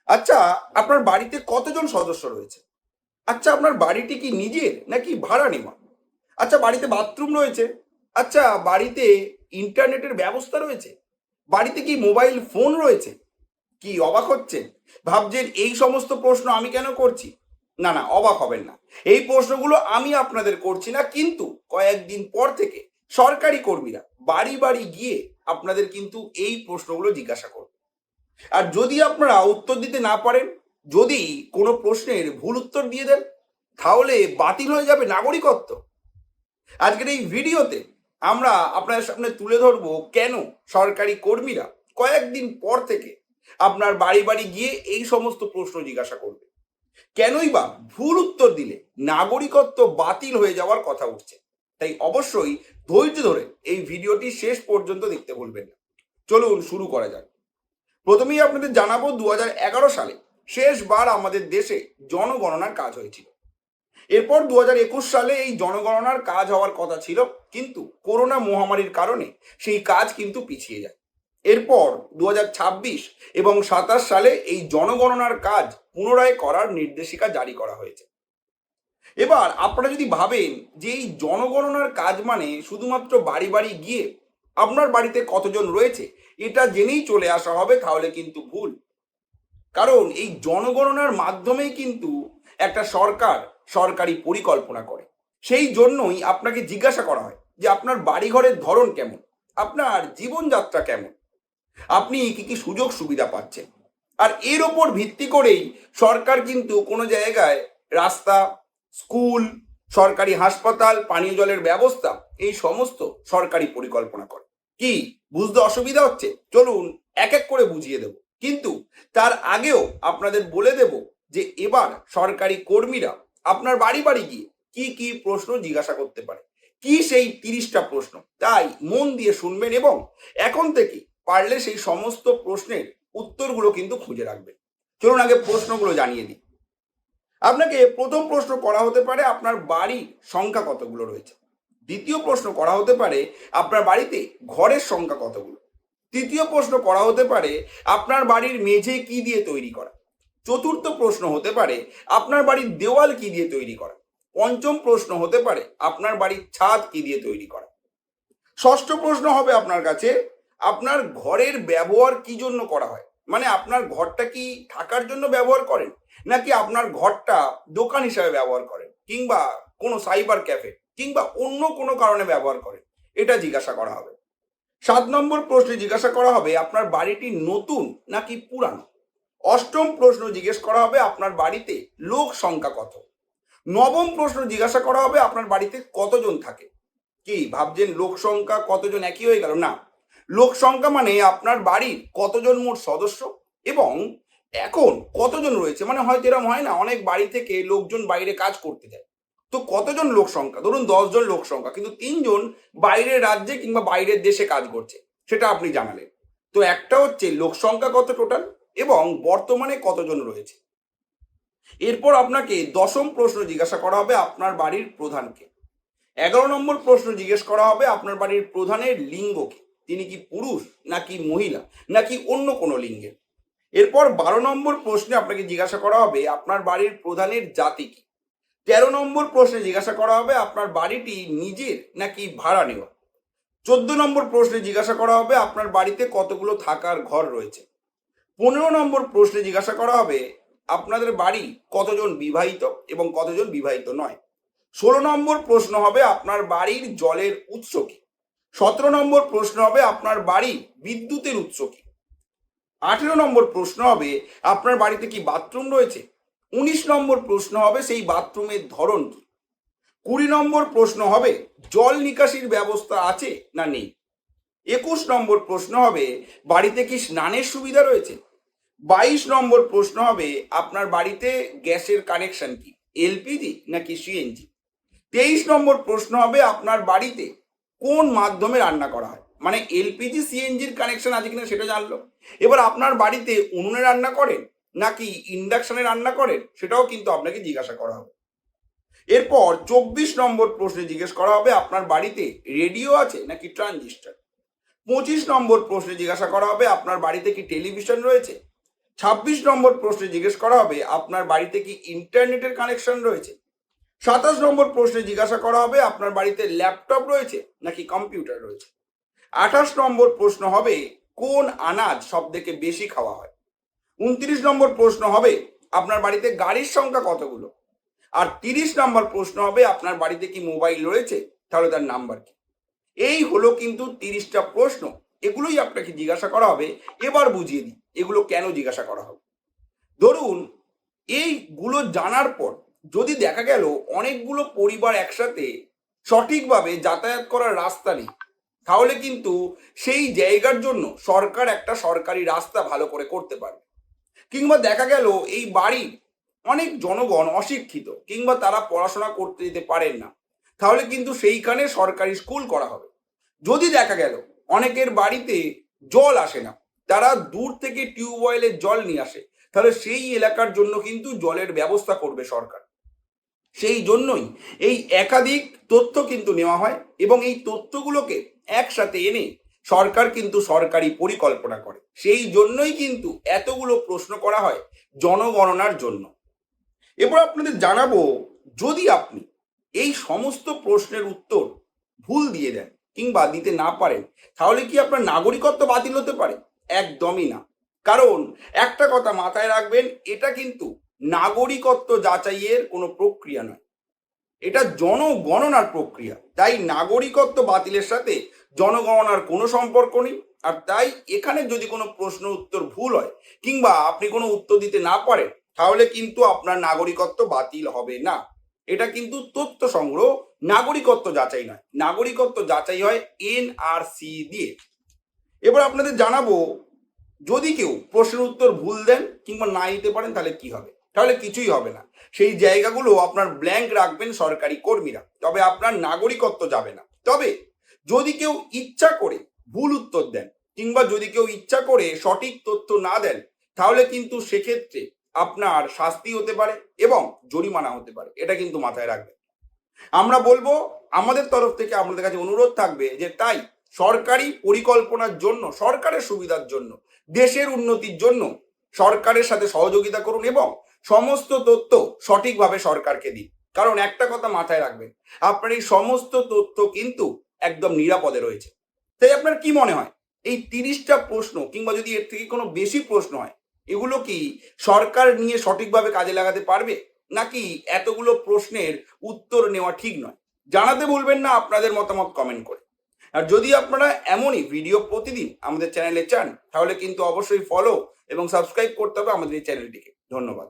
আচ্ছা, আপনার বাড়িতে কতজন সদস্য রয়েছে? আচ্ছা, আপনার বাড়িটি কি নিজের নাকি ভাড়া নেওয়া? আচ্ছা, বাড়িতে বাথরুম রয়েছে? আচ্ছা, বাড়িতে ইন্টারনেটের ব্যবস্থা রয়েছে? বাড়িতে কি মোবাইল ফোন রয়েছে? কি অবাক হচ্ছেন? ভাবছেন এই সমস্ত প্রশ্ন আমি কেন করছি? না, না, অবাক হবেন না। এই প্রশ্নগুলো আমি আপনাদের করছি না, কিন্তু কয়েকদিন পর থেকে সরকারি কর্মীরা বাড়ি বাড়ি গিয়ে আপনাদের কিন্তু এই প্রশ্নগুলো জিজ্ঞাসা করবে। আর যদি আপনারা উত্তর দিতে না পারেন, যদি কোনো প্রশ্নের ভুল উত্তর দিয়ে দেন, তাহলে বাতিল হয়ে যাবে নাগরিকত্ব। আজকের এই ভিডিওতে আমরা আপনাদের সামনে তুলে ধরবো কেন সরকারি কর্মীরা কয়েকদিন পর থেকে আপনার বাড়ি বাড়ি গিয়ে এই সমস্ত প্রশ্ন জিজ্ঞাসা করবে। কেনই বা ভুল উত্তর দিলে নাগরিকত্ব বাতিল হয়ে যাওয়ার কথা উঠছে। তাই অবশ্যই ধৈর্য ধরে এই ভিডিওটি শেষ পর্যন্ত দেখতে ভুলবেন না। চলুন শুরু করা যাক। প্রথমেই আপনাদের জানাবো 2011 সালে শেষবার আমাদের দেশে জনগণনার কাজ হয়েছিল। এরপর 2021 সালে এই জনগণনার কাজ হওয়ার কথা ছিল, কিন্তু করোনা মহামারীর কারণে সেই কাজ কিন্তু পিছিয়ে যায়। এরপর 2026 এবং 2027 সালে এই জনগণনার কাজ পুনরায় করার নির্দেশিকা জারি করা হয়েছে। এবার আপনারা যদি ভাবেন যে এই জনগণনার কাজ মানে শুধুমাত্র বাড়ি বাড়ি গিয়ে আপনার বাড়িতে কতজন রয়েছে এটা জেনেই চলে আসা হবে, তাহলে কিন্তু ভুল। কারণ এই জনগণনার মাধ্যমেই কিন্তু একটা সরকার সরকারি পরিকল্পনা করে। সেই জন্যই আপনাকে জিজ্ঞাসা করা হয় যে আপনার বাড়িঘরের ধরন কেমন, আপনার জীবনযাত্রা কেমন, আপনি কি কি সুযোগ সুবিধা পাচ্ছেন। আর এর ওপর ভিত্তি করেই সরকার কিন্তু কোনো জায়গায় রাস্তা, স্কুল, সরকারি হাসপাতাল, পানীয় জলের ব্যবস্থা, এই সমস্ত সরকারি পরিকল্পনা করে। কি বুঝতে অসুবিধা হচ্ছে? চলুন এক এক করে বুঝিয়ে দেব, কিন্তু তার আগেও আপনাদের বলে দেব যে এবার সরকারি কর্মীরা আপনার বাড়ি বাড়ি গিয়ে কি কি প্রশ্ন জিজ্ঞাসা করতে পারে। কি সেই 30টা প্রশ্ন, তাই মন দিয়ে শুনবেন এবং এখন থেকে পারলে সেই সমস্ত প্রশ্নের উত্তরগুলো কিন্তু খুঁজে রাখবেন। চলুন আগে প্রশ্নগুলো জানিয়ে দিই। আপনাকে প্রথম প্রশ্ন করা হতে পারে আপনার বাড়ির সংখ্যা কতগুলো রয়েছে। দ্বিতীয় প্রশ্ন করা হতে পারে আপনার বাড়িতে ঘরের সংখ্যা কতগুলো। তৃতীয় প্রশ্ন করা হতে পারে আপনার বাড়ির মেঝে কি দিয়ে তৈরি করা। চতুর্থ প্রশ্ন হতে পারে আপনার বাড়ির দেওয়াল কি দিয়ে তৈরি করা। পঞ্চম প্রশ্ন হতে পারে আপনার বাড়ির ছাদ কি দিয়ে তৈরি করা। ষষ্ঠ প্রশ্ন হবে আপনার কাছে আপনার ঘরের ব্যবহার কি জন্য করা হয়, মানে আপনার ঘরটা কি থাকার জন্য ব্যবহার করেন, নাকি আপনার ঘরটা দোকান হিসাবে ব্যবহার করেন, কিংবা কোনো সাইবার ক্যাফে, কিংবা অন্য কোনো কারণে ব্যবহার করেন, এটা জিজ্ঞাসা করা হবে। 7 নম্বর প্রশ্নে জিজ্ঞাসা করা হবে আপনার বাড়িটি নতুন নাকি পুরানো। অষ্টম প্রশ্ন জিজ্ঞেস করা হবে আপনার বাড়িতে লোক সংখ্যা কত। নবম প্রশ্ন জিজ্ঞাসা করা হবে আপনার বাড়িতে কতজন থাকে। কি ভাবছেন লোক সংখ্যা কতজন একই হয়ে গেল? না, লোক সংখ্যা মানে আপনার বাড়ির কতজন মোট সদস্য এবং এখন কতজন রয়েছে। মানে হয়তো এরকম হয় না, অনেক বাড়ি থেকে লোকজন বাইরে কাজ করতে যায়, তো কতজন লোক সংখ্যা, ধরুন 10 জন লোক সংখ্যা, কিন্তু 3 জন বাইরের রাজ্যে কিংবা বাইরের দেশে কাজ করছে, সেটা আপনি জানালেন। তো একটা হচ্ছে লোক সংখ্যা কত টোটাল এবং বর্তমানে কতজন রয়েছে। এরপর আপনাকে দশম প্রশ্ন জিজ্ঞাসা করা হবে আপনার বাড়ির প্রধানকে। 11 নম্বর প্রশ্ন জিজ্ঞেস করা হবে আপনার বাড়ির প্রধানের লিঙ্গ কি, তিনি কি পুরুষ নাকি মহিলা নাকি অন্য কোনো লিঙ্গের। এরপর 12 নম্বর প্রশ্নে আপনাকে জিজ্ঞাসা করা হবে আপনার বাড়ির প্রধানের জাতি কি। 13 নম্বর প্রশ্নে জিজ্ঞাসা করা হবে আপনার বাড়িটি নিজের নাকি ভাড়া নেওয়া। 14 নম্বর প্রশ্নে জিজ্ঞাসা করা হবে আপনার বাড়িতে কতগুলো থাকার ঘর রয়েছে। 15 নম্বর প্রশ্নে জিজ্ঞাসা করা হবে আপনাদের বাড়ি কতজন বিবাহিত এবং কতজন বিবাহিত নয়। 16 নম্বর প্রশ্ন হবে আপনার বাড়ির জলের উৎস কি। 17 নম্বর প্রশ্ন হবে আপনার বাড়ির বিদ্যুতের উৎস কি। 18 নম্বর প্রশ্ন হবে আপনার বাড়িতে কি বাথরুম রয়েছে। 19 নম্বর প্রশ্ন হবে সেই বাথরুমের ধরন কি। 20 নম্বর প্রশ্ন হবে জল নিকাশির ব্যবস্থা আছে না নেই। 21 নম্বর প্রশ্ন হবে বাড়িতে কি স্নানের সুবিধা রয়েছে। 22 নম্বর প্রশ্ন হবে আপনার বাড়িতে গ্যাসের কানেকশন কি, এলপিজি নাকি সিএনজি। 23 নম্বর প্রশ্ন হবে আপনার বাড়িতে কোন মাধ্যমে রান্না করা হয়, মানে এলপিজি সিএনজির কানেকশন আছে কিনা সেটা জানলো। এবার আপনার বাড়িতে উনুনে রান্না করেন নাকি ইন্ডাকশনে রান্না করেন, সেটাও কিন্তু আপনাকে জিজ্ঞাসা করা হবে। এরপর 24 নম্বর প্রশ্নে জিজ্ঞেস করা হবে আপনার বাড়িতে রেডিও আছে নাকি ট্রানজিস্টার। 25 নম্বর প্রশ্নে জিজ্ঞাসা করা হবে আপনার বাড়িতে কি টেলিভিশন রয়েছে। 26 নম্বর প্রশ্নে জিজ্ঞেস করা হবে আপনার বাড়িতে কি ইন্টারনেটের কানেকশন রয়েছে। 27 নম্বর প্রশ্নে জিজ্ঞাসা করা হবে আপনার বাড়িতে ল্যাপটপ রয়েছে নাকি কম্পিউটার রয়েছে। 28 নম্বর প্রশ্ন হবে কোন আনাজ সব থেকে বেশি খাওয়া হয়। 29 নম্বর প্রশ্ন হবে আপনার বাড়িতে গাড়ির সংখ্যা কতগুলো। আর 30 নম্বর প্রশ্ন হবে আপনার বাড়িতে কি মোবাইল রয়েছে, তাহলে তার নাম্বার কি। এই হলো কিন্তু 30টা প্রশ্ন, এগুলোই আপনাকে জিজ্ঞাসা করা হবে। এবার বুঝিয়ে দিই এগুলো কেন জিজ্ঞাসা করা হবে। ধরুন এইগুলো জানার পর যদি দেখা গেল অনেকগুলো পরিবার একসাথে সঠিকভাবে যাতায়াত করার রাস্তা নেই, তাহলে কিন্তু সেই জায়গার জন্য সরকার একটা সরকারি রাস্তা ভালো করে করতে পারবে। কিংবা দেখা গেল এই বাড়ির অনেক জনগণ অশিক্ষিত কিংবা তারা পড়াশোনা করতে যেতে পারেন না, তাহলে কিন্তু সেইখানে সরকারি স্কুল করা হবে। যদি দেখা গেল অনেকের বাড়িতে জল আসে না, তারা দূর থেকে টিউবওয়েলের জল নিয়ে আসে, তাহলে সেই এলাকার জন্য কিন্তু জলের ব্যবস্থা করবে সরকার। সেই জন্যই এই একাধিক তথ্য কিন্তু নেওয়া হয় এবং এই তথ্যগুলোকে একসাথে এনে সরকার কিন্তু সরকারি পরিকল্পনা করে। সেই জন্যই কিন্তু এতগুলো প্রশ্ন করা হয় জনগণনার জন্য। এবার আপনাদের জানাবো, যদি আপনি এই সমস্ত প্রশ্নের উত্তর ভুল দিয়ে দেন কিংবা দিতে না পারেন, তাহলে কি আপনার নাগরিকত্ব বাতিল হতে পারে? একদমই না। কারণ একটা কথা মাথায় রাখবেন, এটা কিন্তু নাগরিকত্ব যাচাইয়ের কোনো প্রক্রিয়া নয়, এটা জনগণনার প্রক্রিয়া। তাই নাগরিকত্ব বাতিলের সাথে জনগণনার কোনো সম্পর্ক নেই। আর তাই এখানে যদি কোনো প্রশ্ন উত্তর ভুল হয় কিংবা আপনি কোনো উত্তর দিতে না পারেন, তাহলে কিন্তু আপনার নাগরিকত্ব বাতিল হবে না। এটা কিন্তু তথ্য সংগ্রহ, নাগরিকত্ব যাচাই নয়। নাগরিকত্ব যাচাই হয় এনআরসি দিয়ে। এবার আপনাদের জানাবো, যদি কেউ প্রশ্নের উত্তর ভুল দেন কিংবা না দিতে পারেন, তাহলে কি হবে? তাহলে কিছুই হবে না। সেই জায়গাগুলো আপনার ব্ল্যাঙ্ক রাখবেন সরকারি কর্মীরা, তবে আপনার নাগরিকত্ব যাবে না। তবে যদি কেউ ইচ্ছা করে ভুল উত্তর দেন কিংবা যদি কেউ ইচ্ছা করে সঠিক তথ্য না দেন, তাহলে কিন্তু সেক্ষেত্রে আপনার শাস্তি হতে পারে এবং জরিমানা হতে পারে। এটা কিন্তু মাথায় রাখবেন। আমরা বলবো, আমাদের তরফ থেকে আপনাদের কাছে অনুরোধ থাকবে যে তাই সরকারি পরিকল্পনার জন্য, সরকারের সুবিধার জন্য, দেশের উন্নতির জন্য সরকারের সাথে সহযোগিতা করুন এবং সমস্ত তথ্য সঠিকভাবে সরকারকে দিন। কারণ একটা কথা মাথায় রাখবেন, আপনার এই সমস্ত তথ্য কিন্তু একদম নিরাপদে রয়েছে। তাই আপনার কি মনে হয়, এই 30টা প্রশ্ন কিংবা যদি এর থেকে কোনো বেশি প্রশ্ন হয়, এগুলো কি সরকার নিয়ে সঠিকভাবে কাজে লাগাতে পারবে, নাকি এতগুলো প্রশ্নের উত্তর নেওয়া ঠিক নয়? জানাতে ভুলবেন না আপনাদের মতামত কমেন্ট করে। আর যদি আপনারা এমনই ভিডিও প্রতিদিন আমাদের চ্যানেলে চান, তাহলে কিন্তু অবশ্যই ফলো এবং সাবস্ক্রাইব করতে হবে আমাদের এই চ্যানেলটিকে। ধন্যবাদ।